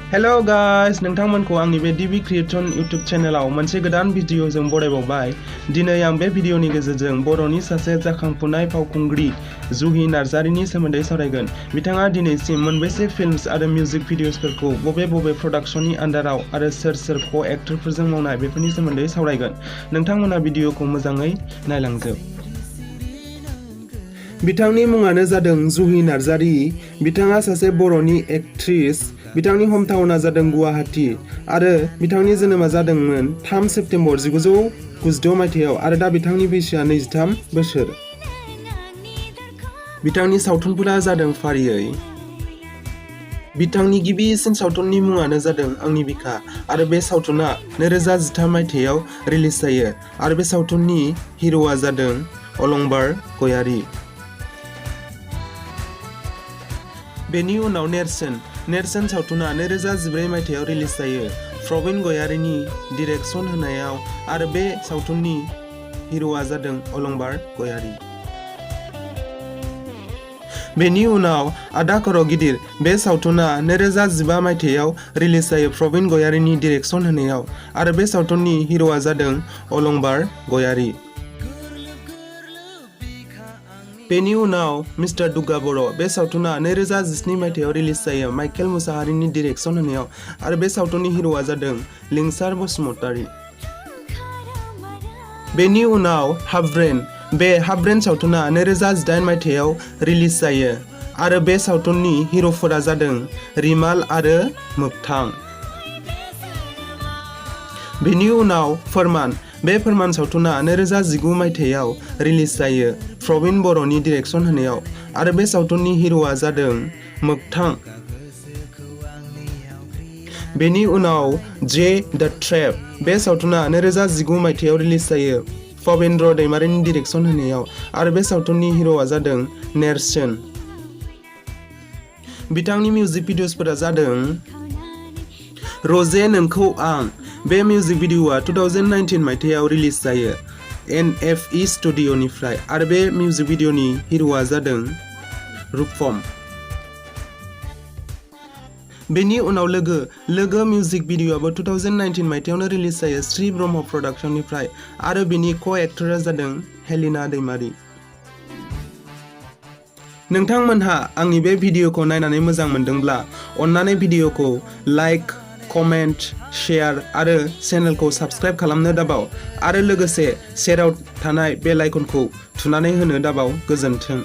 Hello guys, नोंथांमोनखौ आंनि बे डिबि creation इउट्यूब चेनेलाव मोनसे गोदान भिडिअजों बरायबावबाय। दिनै आं बे भिडिअनि गेजेरजों बर'नि सासे जाखांफुनाय फावखुंग्रि जुहि नार्जारिनि सोमोन्दै सावरायगोन। बिथाङा दिनैसिम मोनबेसे फिल्म्स आरो मिउजिक भिडिअसफोरखौ बबे प्रडाक्शननि आन्डाराव आरो सोर को-एक्टरफोरजों मावनाय बेफोरनि सोमोन्दै सावरायगोन। नोंथांमोना भिडिअखौ मोजाङै नायलांजोब। बिथांनि मुङानो जादों जुहि नार्जारि। बिथाङा सासे बर'नि एक्ट्रेस। बिथांनि हमटाउनआ जादों गुवाहाटी आरो बिथांनि जोनोमा जादोंमोन 3 सेप्तेम्बर 1996 मायथाइयाव आरो दा बिथांनि बैसोआ 23 बोसोर। बिथांनि सावथुनफोरा जादों फारियै बिथांनि गिबिसिन सावथुननि मुङानो जादों आंनि बिखा आरो बे सावथुना 2013 मायथाइयाव रिलिज जायो आरो बे सावथुननि हिर'आ जादों अलंबार गयारी। बेनि उनाव नेरसोन सावथुना 2014 मायथाइयाव रिलिज जायो प्रवीण गयारीनि डिरेक्शन होनायाव आरो बे सावथुननि हिर'आ जादों अलंबार गयारी। बेनि उनाव आदा खर' गिदिर बे सावथुना 2015 मायथाइयाव रिलिज जायो प्रवीण गयारीनि डिरेक्शन होनायाव आरो बे सावथुननि हिर'आ जादों अलंबार गयारी। बेनि उनाव मिस्टार दुगा बर' बे सावथुना 2017 मायथाइयाव रिलिज जायो माइकेल मुसाहारिनि डिरेक्शन होनायाव आरो बे सावथुननि हिर'आ जादों लिंसार बसुमतारी। बेनि उनाव हाफ ब्रेन सावथुना 2018 मायथाइयाव रिलिज जायो आरो बे सावथुननि हिर'फोरा जादों रिमाल आरो मोगथां। बेनि उनाव फोरमान सावथुना 2019 मायथाइयाव रिलिज जायो प्रवीण बर'नि डिरेक्शन होनायाव आरो बे सावथुननि हिर'आ जादों मोगथां। बेनि उनाव द ट्रेप बे सावथुना 2019 मायथाइयाव रिलिज जायो भबेन्द्र दैमारिनि डिरेक्शन होनायाव आरो बे सावथुननि हिर'आ जादों नेरसोन। बिथांनि मिउजिक भिडिअसफोरा जादों रजे नोंखौ आं। बे मिउजिक भिडिअआ 2019 मायथाइयाव रिलिज जायो NFE स्टुडिअ'निफ्राय आरो बे मिउजिक भिडिअनि हिर'आ जादों रुपम। बेनि उनाव लोगो मिउजिक भिडिअआबो 2019 मायथाइयावनो रिलिज जायो श्री ब्रह्म प्रडाक्शननिफ्राय आरो बेनि को-एक्टरा जादों हेलिना दैमारि। नोंथांमोनहा आंनि बे भिडिअखौ नायनानै मोजां मोनदोंब्ला अन्नानै भिडिअखौ लाइक, कमेन्ट, शेयार आरो चेनेलखौ साबस्क्राइब खालामनो दाबाव आरो लोगोसे सेराव थानाय बेल आइकनखौ थुनानै होनो दाबाव। गोजोन्थों।